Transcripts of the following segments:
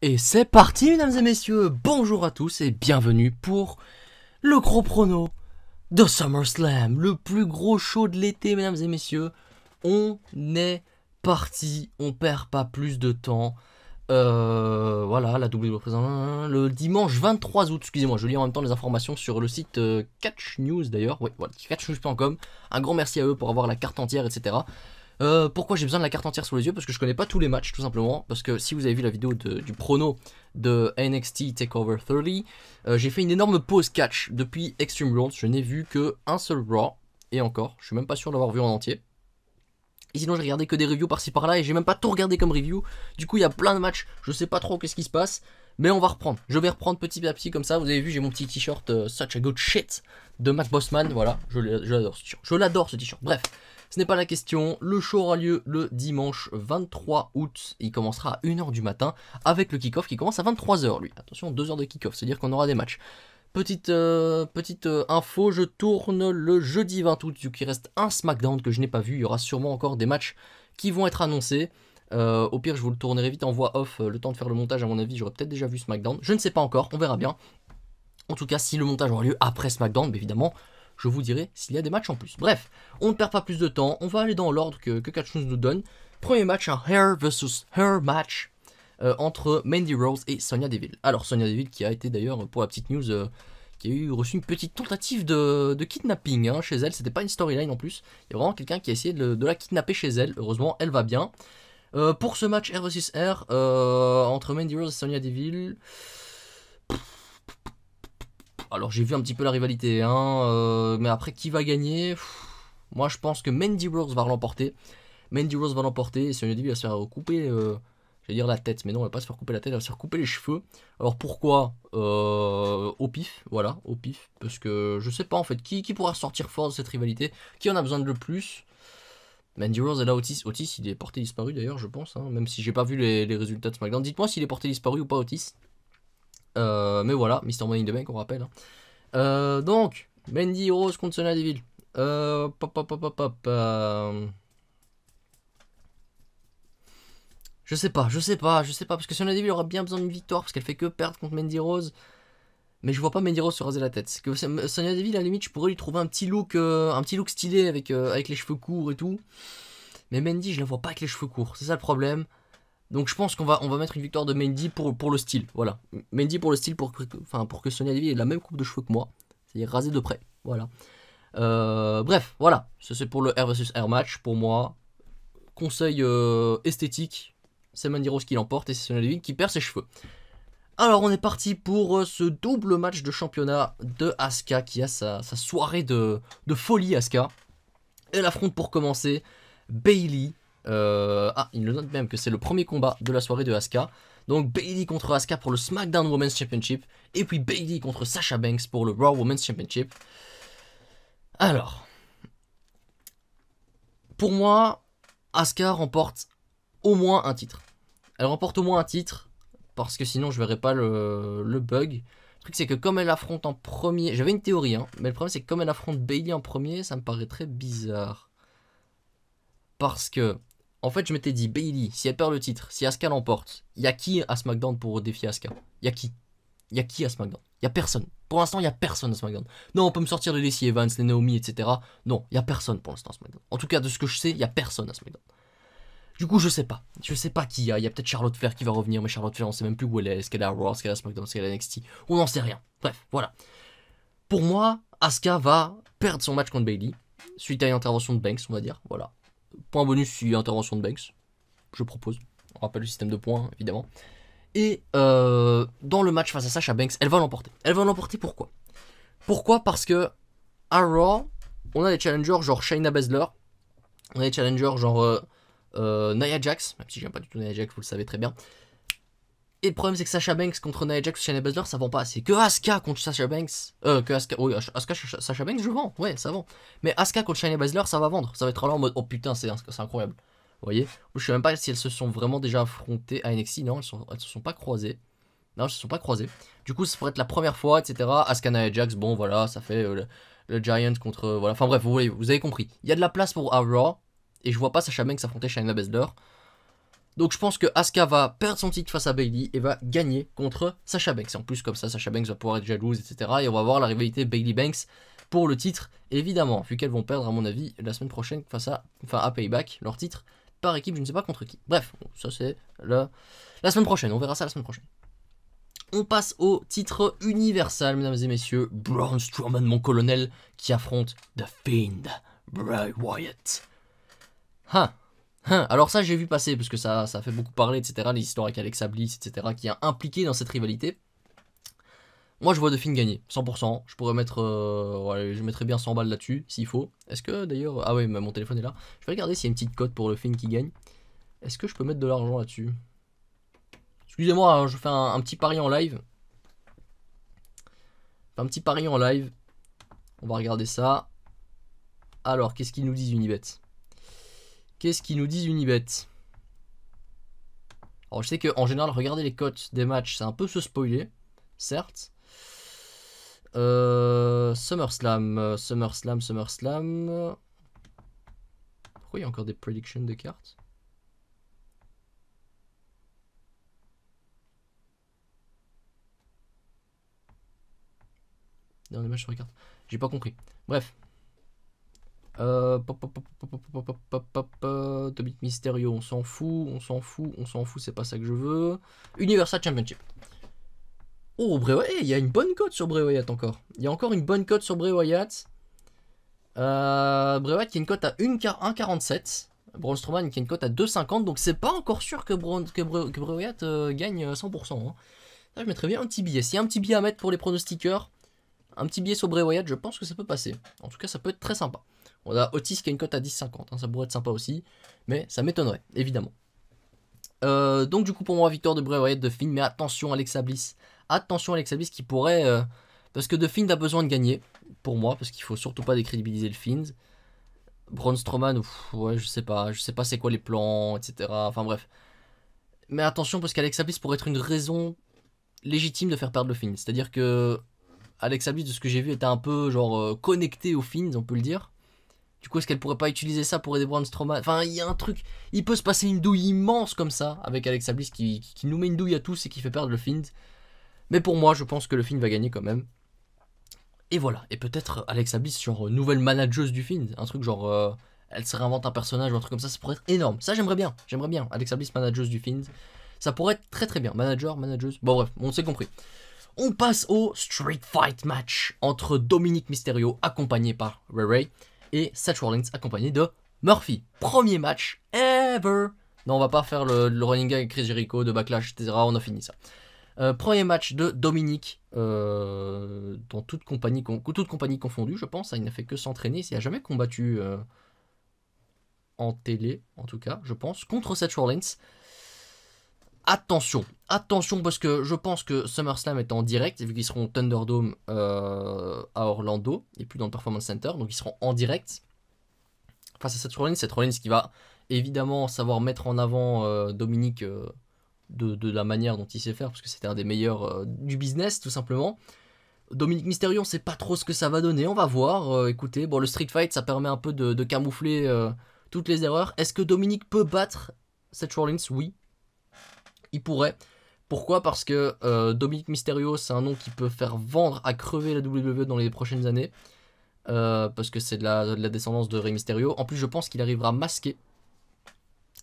Et c'est parti mesdames et messieurs, bonjour à tous et bienvenue pour le gros prono de SummerSlam, le plus gros show de l'été mesdames et messieurs. On est parti, on perd pas plus de temps. Voilà, la WWE présente le dimanche 23 août, excusez-moi, je lis en même temps les informations sur le site Catch News d'ailleurs, oui, voilà, catchnews.com. Un grand merci à eux pour avoir la carte entière, etc. Pourquoi j'ai besoin de la carte entière sous les yeux? Parce que je connais pas tous les matchs tout simplement. Parce que si vous avez vu la vidéo du prono de NXT TakeOver 30, j'ai fait une énorme pause catch depuis Extreme Rules. Je n'ai vu que un seul Raw. Et encore, je suis même pas sûr d'avoir vu en entier. Et sinon j'ai regardé que des reviews par-ci par-là et j'ai même pas tout regardé comme review. Du coup il y a plein de matchs, je sais pas trop qu'est-ce qui se passe. Mais on va reprendre, je vais reprendre petit à petit comme ça. Vous avez vu, j'ai mon petit t-shirt Such a Good Shit de Mac Bossman. Voilà, je l'adore ce t-shirt. Je l'adore ce t-shirt, bref. Ce n'est pas la question, le show aura lieu le dimanche 23 août. Il commencera à 1h du matin avec le kick-off qui commence à 23h lui. Attention, 2 heures de kick-off, c'est-à-dire qu'on aura des matchs. Petite info, je tourne le jeudi 20 août, vu qu'il reste un SmackDown que je n'ai pas vu. Il y aura sûrement encore des matchs qui vont être annoncés. Au pire, je vous le tournerai vite en voix off, le temps de faire le montage. À mon avis, j'aurais peut-être déjà vu SmackDown. Je ne sais pas encore, on verra bien. En tout cas, si le montage aura lieu après SmackDown, évidemment, je vous dirai s'il y a des matchs en plus. Bref, on ne perd pas plus de temps, on va aller dans l'ordre que Catch News nous donne. Premier match, un Hair vs Hair match entre Mandy Rose et Sonya Deville. Alors Sonya Deville qui a été d'ailleurs, pour la petite news, qui a reçu une petite tentative de kidnapping chez elle. C'était pas une storyline en plus, il y a vraiment quelqu'un qui a essayé de la kidnapper chez elle. Heureusement, elle va bien. Pour ce match R vs R entre Mandy Rose et Sonya Deville... Alors j'ai vu un petit peu la rivalité, mais après qui va gagner? Moi je pense que Mandy Rose va l'emporter. Mandy Rose va l'emporter et Sonya Deville va se faire couper, j'allais dire la tête, mais non, elle va pas se faire couper la tête, elle va se faire couper les cheveux. Alors pourquoi? Au pif, voilà, au pif, parce que je sais pas en fait, qui pourra sortir fort de cette rivalité? Qui en a besoin de le plus? Mandy Rose et là Otis, il est porté disparu d'ailleurs je pense, même si j'ai pas vu les résultats de SmackDown. Dites-moi s'il est porté disparu ou pas Otis. Mais voilà, Mr. Money in the Bank, on rappelle. Donc, Mandy Rose contre Sonya Deville. Je sais pas, parce que Sonya Deville aura bien besoin d'une victoire, parce qu'elle fait que perdre contre Mandy Rose. Mais je vois pas Mandy Rose se raser la tête. C'est que Sonya Deville, à la limite, je pourrais lui trouver un petit look stylé avec les cheveux courts et tout. Mais Mandy, je la vois pas avec les cheveux courts, c'est ça le problème. Donc je pense qu'on va mettre une victoire de Mandy pour le style, voilà. Mandy pour le style, pour que Sonya Deville ait la même coupe de cheveux que moi, c'est-à-dire rasé de près, voilà. Bref, voilà, ça c'est pour le R vs R match, pour moi. Conseil esthétique, c'est Mandy Rose qui l'emporte et c'est Sonya Deville qui perd ses cheveux. Alors on est parti pour ce double match de championnat de Asuka qui a sa soirée de folie Asuka. Elle affronte pour commencer Bayley. Il me note même que c'est le premier combat de la soirée de Asuka. Donc Bayley contre Asuka pour le SmackDown Women's Championship. Et puis Bayley contre Sasha Banks pour le Raw Women's Championship. Alors, pour moi, Asuka remporte au moins un titre. Elle remporte au moins un titre, parce que sinon je verrai pas le bug. Le truc c'est que comme elle affronte en premier, j'avais une théorie, mais le problème c'est que comme elle affronte Bayley en premier, ça me paraît très bizarre. Parce que, en fait, je m'étais dit, Bayley, si elle perd le titre, si Asuka l'emporte, il y a qui à SmackDown pour défier Asuka? Il y a qui à SmackDown? Il y a personne. Pour l'instant, il y a personne à SmackDown. Non, on peut me sortir les Lacey Evans, les Naomi, etc. Non, il y a personne pour l'instant à SmackDown. En tout cas, de ce que je sais, il y a personne à SmackDown. Du coup, je sais pas. Je sais pas qui il y a. Il y a peut-être Charlotte Flair qui va revenir, mais Charlotte Flair, on sait même plus où elle est. Est-ce qu'elle est à Raw, est-ce qu'elle est à SmackDown, est-ce qu'elle est à NXT? On n'en sait rien. Bref, voilà. Pour moi, Asuka va perdre son match contre Bayley, suite à une intervention de Banks, on va dire. Voilà. Point bonus si intervention de Banks, je propose. On rappelle le système de points, évidemment. Et dans le match face à Sasha Banks, elle va l'emporter. Elle va l'emporter pourquoi? Pourquoi? Parce que à Raw, on a des challengers genre Shayna Baszler, on a des challengers genre Nia Jax, même si j'aime pas du tout Nia Jax, vous le savez très bien. Et le problème c'est que Sasha Banks contre Nia Jax ou Shayna Baszler, ça vend pas assez. Que Asuka contre Sasha Banks, Sasha Banks je vends, ouais ça vend. Mais Asuka contre Shayna Baszler ça va vendre, ça va être là en mode oh putain c'est incroyable. Vous voyez, je sais même pas si elles se sont vraiment déjà affrontées à NXT, non elles se sont pas croisées. Non, elles se sont pas croisées. Du coup ça pourrait être la première fois, etc. Asuka Nia Jax, bon voilà, ça fait le Giant contre, voilà, enfin bref, vous avez compris. Il y a de la place pour Raw, et je vois pas Sasha Banks affronter Shayna Baszler. Donc je pense que Asuka va perdre son titre face à Bayley et va gagner contre Sasha Banks. Et en plus comme ça, Sasha Banks va pouvoir être jalouse, etc. Et on va voir la rivalité Bayley Banks pour le titre, évidemment. Vu qu'elles vont perdre, à mon avis, la semaine prochaine face à, à Payback, leur titre par équipe, je ne sais pas contre qui. Bref, ça c'est la semaine prochaine, on verra ça la semaine prochaine. On passe au titre universal, mesdames et messieurs. Braun Strowman, mon colonel, qui affronte The Fiend, Bray Wyatt. Alors ça j'ai vu passer parce que ça a fait beaucoup parler, etc. Les histoires avec Alexa Bliss, etc. qui est impliqué dans cette rivalité. Moi je vois The Fiend gagner, 100%. Je pourrais mettre, ouais, je mettrais bien 100 balles là-dessus s'il faut. Est-ce que d'ailleurs, ah ouais, mon téléphone est là. Je vais regarder s'il y a une petite cote pour le Fiend qui gagne. Est-ce que je peux mettre de l'argent là-dessus? Excusez-moi, hein, je fais un petit pari en live. Un petit pari en live. On va regarder ça. Alors, qu'est-ce qu'ils nous disent Unibet? Qu'est-ce qu'ils nous disent Unibet? Alors, je sais qu'en général, regarder les cotes des matchs, c'est un peu se spoiler. Certes. SummerSlam. Pourquoi il y a encore des predictions de cartes? Dans les matchs sur les cartes. J'ai pas compris. Bref. Dominic Mysterio, on s'en fout, c'est pas ça que je veux. Universal Championship. Oh, Bray Wyatt, il y a une bonne cote sur Bray Wyatt encore. Il y a encore une bonne cote sur Bray Wyatt. Bray Wyatt qui a une cote à 1,47. Braun Strowman qui a une cote à 2,50. Donc c'est pas encore sûr que Bray Wyatt gagne 100%. Hein. Là, je mettrais bien un petit billet. S'il y a un petit billet à mettre pour les pronostiqueurs, un petit billet sur Bray Wyatt, je pense que ça peut passer. En tout cas, ça peut être très sympa. On a Otis qui a une cote à 10,50. Hein, ça pourrait être sympa aussi. Mais ça m'étonnerait, évidemment. Donc du coup, pour moi, victoire de Bray Wyatt, de Fiend. Mais attention, Alexa Bliss. Attention, Alexa Bliss qui pourrait... parce que The Fiend a besoin de gagner. Pour moi, parce qu'il faut surtout pas décrédibiliser le Fiend. Braun Strowman, ouais, je sais pas c'est quoi les plans, etc. Enfin bref. Mais attention, parce qu'Alexa Bliss pourrait être une raison légitime de faire perdre le Fiend. C'est-à-dire que... Alexa Bliss, de ce que j'ai vu, était un peu genre connectée au Fiend, on peut le dire. Du coup, est-ce qu'elle pourrait pas utiliser ça pour aider Braun Strowman? Enfin, il y a un truc. Il peut se passer une douille immense comme ça avec Alexa Bliss qui nous met une douille à tous et qui fait perdre le Fiend. Mais pour moi, je pense que le Fiend va gagner quand même. Et voilà. Et peut-être Alexa Bliss, genre nouvelle manageuse du Fiend. Un truc genre. Elle se réinvente un personnage ou un truc comme ça. Ça pourrait être énorme. Ça, j'aimerais bien. J'aimerais bien. Alexa Bliss, manageuse du Fiend. Ça pourrait être très très bien. Manageuse. Bon, bref, on s'est compris. On passe au Street Fight match entre Dominic Mysterio accompagné par Ray Ray et Seth Rollins accompagné de Murphy. Premier match ever. Non, on va pas faire le running gag avec Chris Jericho de Backlash, etc. On a fini ça. Premier match de Dominic dans toute compagnie confondue, je pense. Il n'a fait que s'entraîner. Il n'a jamais combattu en télé, en tout cas, je pense, contre Seth Rollins. Attention parce que je pense que SummerSlam est en direct, vu qu'ils seront au Thunderdome à Orlando, et plus dans le Performance Center, donc ils seront en direct face à Seth Rollins qui va évidemment savoir mettre en avant Dominic de la manière dont il sait faire, parce que c'était un des meilleurs du business, tout simplement. Dominic Mysterio, on sait pas trop ce que ça va donner, on va voir. Écoutez, bon, le Street Fight, ça permet un peu de camoufler toutes les erreurs. Est-ce que Dominic peut battre Seth Rollins? Oui. Il pourrait. Pourquoi? Parce que Dominic Mysterio, c'est un nom qui peut faire vendre à crever la WWE dans les prochaines années. Parce que c'est de la descendance de Rey Mysterio. En plus, je pense qu'il arrivera masqué.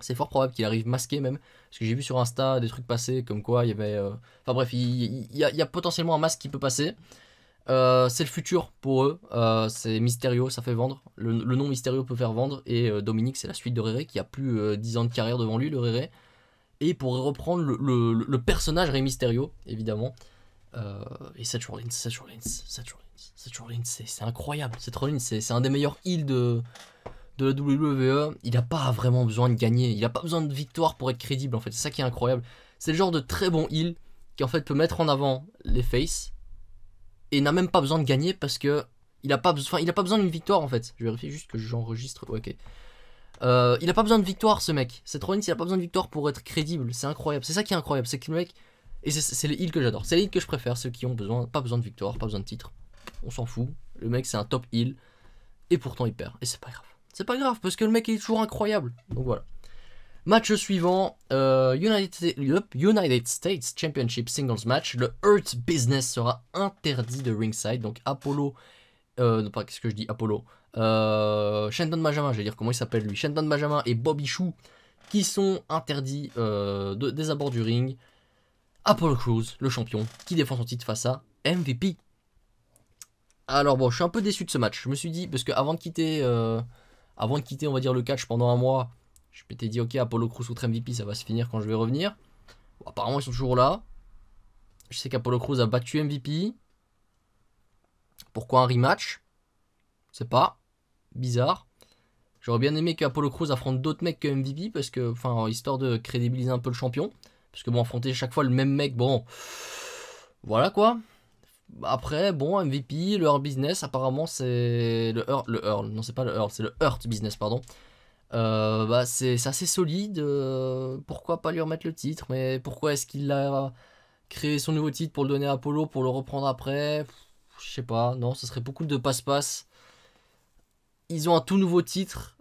C'est fort probable qu'il arrive masqué même. Parce que j'ai vu sur Insta des trucs passer comme quoi il y avait... Enfin bref, il y a potentiellement un masque qui peut passer. C'est le futur pour eux. C'est Mysterio, ça fait vendre. Le nom Mysterio peut faire vendre. Et Dominic, c'est la suite de Rey qui a plus 10 ans de carrière devant lui, le Rey. Et il pourrait reprendre le personnage Rey Mysterio, évidemment. Et Seth Rollins, c'est incroyable. Seth Rollins, c'est un des meilleurs heels de la WWE. Il n'a pas vraiment besoin de gagner. Il n'a pas besoin de victoire pour être crédible, en fait. C'est ça qui est incroyable. C'est le genre de très bon heel qui, en fait, peut mettre en avant les faces et n'a même pas besoin de gagner parce que il n'a pas besoin d'une victoire, en fait. Je vérifie juste que j'enregistre. Ouais, ok. Il a pas besoin de victoire, ce mec. Seth Rollins, il a pas besoin de victoire pour être crédible. C'est incroyable. C'est ça qui est incroyable. C'est que le mec. Et c'est les heels que j'adore. C'est les heels que je préfère. Ceux qui ont pas besoin de victoire, pas besoin de titre. On s'en fout. Le mec, c'est un top heel. Et pourtant, il perd. Et c'est pas grave. C'est pas grave parce que le mec est toujours incroyable. Donc voilà. Match suivant, United States Championship Singles Match. Le Hurt Business sera interdit de ringside. Donc Apollo, non pas, qu'est-ce que je dis, Apollo, Shelton Benjamin, j'allais dire comment il s'appelle lui, Shelton Benjamin et Bobby Chou qui sont interdits des abords du ring. Apollo Crews, le champion, qui défend son titre face à MVP. Alors bon, je suis un peu déçu de ce match. Je me suis dit, parce que avant de quitter, on va dire, le catch pendant un mois, je m'étais dit, ok, Apollo Crews contre MVP, ça va se finir quand je vais revenir. Bon, apparemment, ils sont toujours là. Je sais qu'Apollo Crews a battu MVP. Pourquoi un rematch? Je sais pas. Bizarre. J'aurais bien aimé qu'Apollo Crews affronte d'autres mecs que MVP, parce que, enfin, histoire de crédibiliser un peu le champion. Parce que bon, affronter chaque fois le même mec, bon, voilà quoi. Après, bon, MVP, le Hurt Business, apparemment c'est non c'est pas le Hurt, c'est le Hurt Business, pardon. Bah c'est assez solide, pourquoi pas lui remettre le titre, mais pourquoi est-ce qu'il a créé son nouveau titre pour le donner à Apollo, pour le reprendre après? Je sais pas, non, ce serait beaucoup de passe-passe. Ils ont un tout nouveau titre.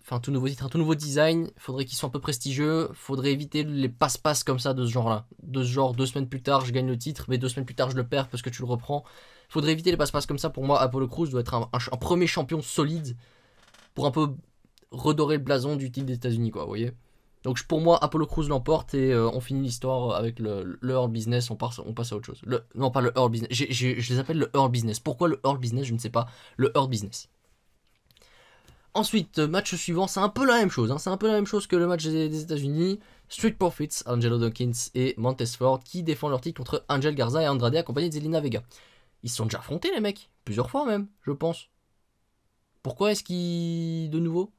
Enfin, un tout nouveau design, faudrait qu'ils soient un peu prestigieux, faudrait éviter les passe-passe comme ça de ce genre-là. De ce genre, 2 semaines plus tard, je gagne le titre, mais 2 semaines plus tard, je le perds parce que tu le reprends. Faudrait éviter les passe-passe comme ça. Pour moi, Apollo Crews doit être un premier champion solide pour un peu redorer le blason du titre des États-Unis, quoi, vous voyez. Donc pour moi, Apollo Crews l'emporte et on finit l'histoire avec le Hurt Business, on passe à autre chose. Non, pas le Hurt Business, je les appelle le Hurt Business. Pourquoi le Hurt Business? Je ne sais pas. Le Hurt Business. Ensuite, match suivant, c'est un peu la même chose. Hein, c'est un peu la même chose que le match des États-Unis. Street Profits, Angelo Dawkins et Montez Ford qui défendent leur titre contre Angel Garza et Andrade accompagnés de Zelina Vega. Ils se sont déjà affrontés, les mecs. Plusieurs fois même, je pense. Pourquoi est-ce qu'ils. De nouveau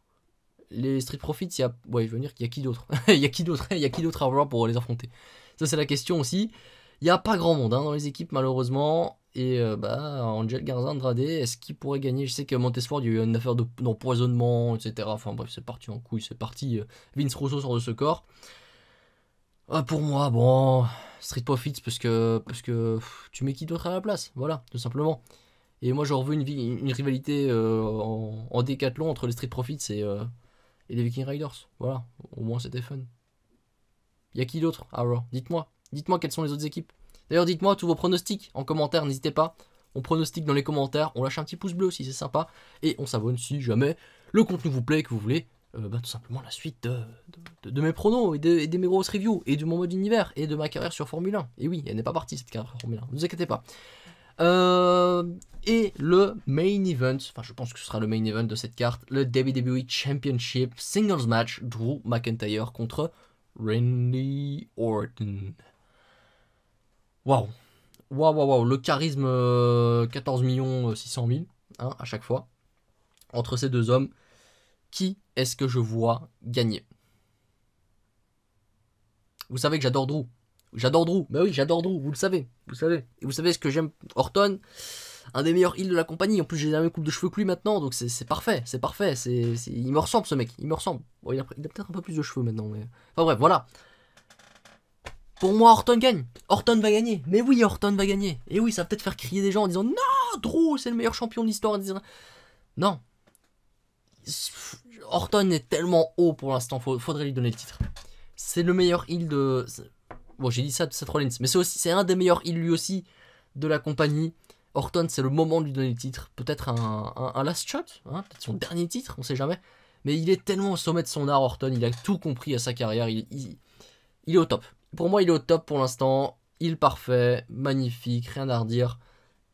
les Street Profits, il y a. Ouais, je veux dire qu'il y a qui d'autre? Il y a qui d'autre? Il y a qui d'autre à voir pour les affronter? Ça, c'est la question aussi. Il n'y a pas grand monde hein, dans les équipes, malheureusement. Et Angel Garza, Andrade, est-ce qu'il pourrait gagner? Je sais que Montesford, il y a eu une affaire d'empoisonnement, etc. Enfin bref, c'est parti en couille, c'est parti. Vince Russo sort de ce corps. Pour moi, bon, Street Profits, parce que tu mets qui d'autre à la place? Voilà, tout simplement. Et moi, j'en veux une rivalité en décathlon entre les Street Profits et les Viking Riders. Voilà, au moins c'était fun. Il y a qui d'autre? Alors, dites-moi quelles sont les autres équipes. D'ailleurs, dites-moi tous vos pronostics en commentaire, n'hésitez pas. On pronostique dans les commentaires, on lâche un petit pouce bleu aussi, c'est sympa. Et on s'abonne si jamais le contenu vous plaît, que vous voulez tout simplement la suite de mes pronos et de mes grosses reviews, et de mon mode univers, et de ma carrière sur Formule 1. Et oui, elle n'est pas partie cette carrière sur Formule 1, ne vous inquiétez pas. Et le main event, enfin je pense que ce sera le main event de cette carte, le WWE Championship Singles Match, Drew McIntyre contre Randy Orton. Waouh, le charisme 14 600 000 hein, à chaque fois. Entre ces deux hommes, qui est-ce que je vois gagner? Vous savez que j'adore Drew. Bah oui, j'adore Drew, vous le savez. Et vous savez ce que j'aime Orton, un des meilleurs heels de la compagnie. En plus, j'ai la même coupe de cheveux que lui maintenant, donc c'est parfait. Il me ressemble ce mec, il me ressemble. Bon, il a peut-être un peu plus de cheveux maintenant, mais. Enfin bref, voilà. Pour moi, Orton gagne. Orton va gagner. Mais oui, Orton va gagner. Et oui, ça va peut-être faire crier des gens en disant non, Drew, c'est le meilleur champion de l'histoire. Non. Orton est tellement haut pour l'instant, faudrait lui donner le titre. C'est le meilleur heel de. Bon, j'ai dit ça de Seth Rollins, mais c'est un des meilleurs heels lui aussi de la compagnie. Orton, c'est le moment de lui donner le titre. Peut-être un last shot, hein, peut-être son dernier titre, on sait jamais. Mais il est tellement au sommet de son art, Orton. Il a tout compris à sa carrière. Il est au top. Pour moi, il est au top pour l'instant. Il parfait, magnifique, rien à redire.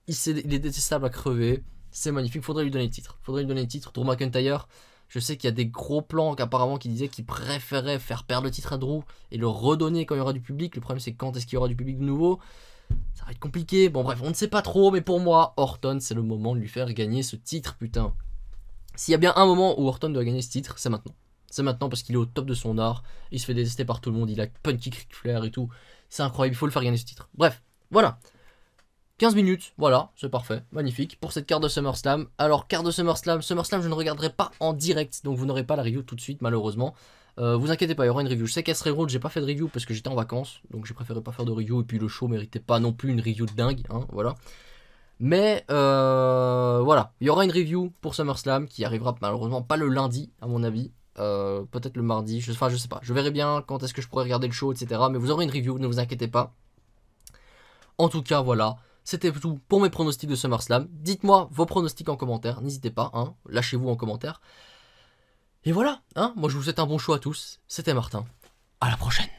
Il est détestable à crever. C'est magnifique. Faudrait lui donner le titre. Drew McIntyre. Je sais qu'il y a des gros plans apparemment qui disaient qu'il préférait faire perdre le titre à Drew et le redonner quand il y aura du public. Le problème, c'est quand est-ce qu'il y aura du public de nouveau? Ça va être compliqué. Bon, bref, on ne sait pas trop. Mais pour moi, Orton, c'est le moment de lui faire gagner ce titre, putain. S'il y a bien un moment où Orton doit gagner ce titre, c'est maintenant. C'est maintenant parce qu'il est au top de son art. Il se fait détester par tout le monde. Il a Punky Ric Flair et tout. C'est incroyable. Il faut le faire gagner ce titre. Bref, voilà. 15 minutes, voilà, c'est parfait, magnifique, pour cette carte de SummerSlam. Alors, carte de SummerSlam, je ne regarderai pas en direct, donc vous n'aurez pas la review tout de suite, malheureusement. Vous inquiétez pas, il y aura une review. Je sais qu'à Rail Road, j'ai pas fait de review parce que j'étais en vacances, donc j'ai préféré pas faire de review, et puis le show méritait pas non plus une review de dingue, hein, voilà. Mais, voilà, il y aura une review pour SummerSlam qui arrivera malheureusement pas le lundi, à mon avis. peut-être le mardi, enfin je sais pas, je verrai bien quand est-ce que je pourrai regarder le show, etc. Mais vous aurez une review, ne vous inquiétez pas. En tout cas, voilà, c'était tout pour mes pronostics de SummerSlam. Dites-moi vos pronostics en commentaire, n'hésitez pas, hein, lâchez-vous en commentaire. Et voilà, hein, moi je vous souhaite un bon show à tous, c'était Martin, à la prochaine.